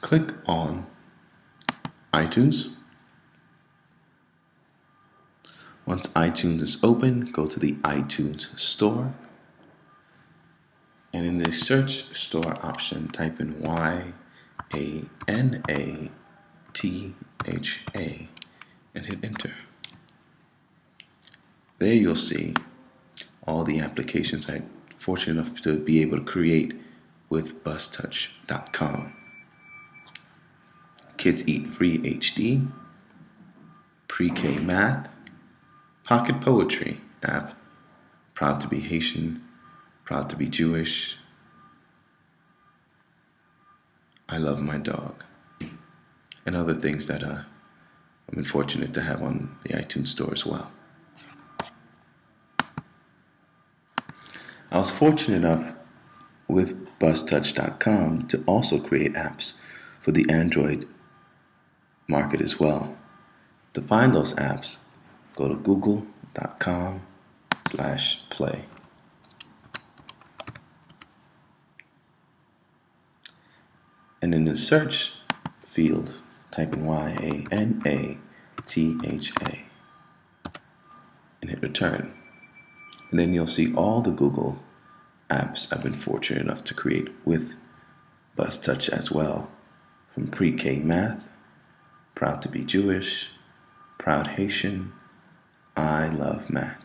click on iTunes. Once iTunes is open, go to the iTunes Store. And in the search store option, type in Yanatha and hit enter. There you'll see all the applications I'm fortunate enough to be able to create with Buzztouch.com. Kids Eat Free HD, Pre-K Math, Pocket Poetry app, Proud to be Haitian, Proud to be Jewish, I Love My Dog, and other things that I've been fortunate to have on the iTunes Store as well. I was fortunate enough with Buzztouch.com to also create apps for the Android market as well. To find those apps, go to google.com/play. And in the search field, type in Yanatha and hit return. And then you'll see all the Google apps I've been fortunate enough to create with Buzztouch as well. From Pre-K Math, Proud to be Jewish, Proud Haitian, I Love Math.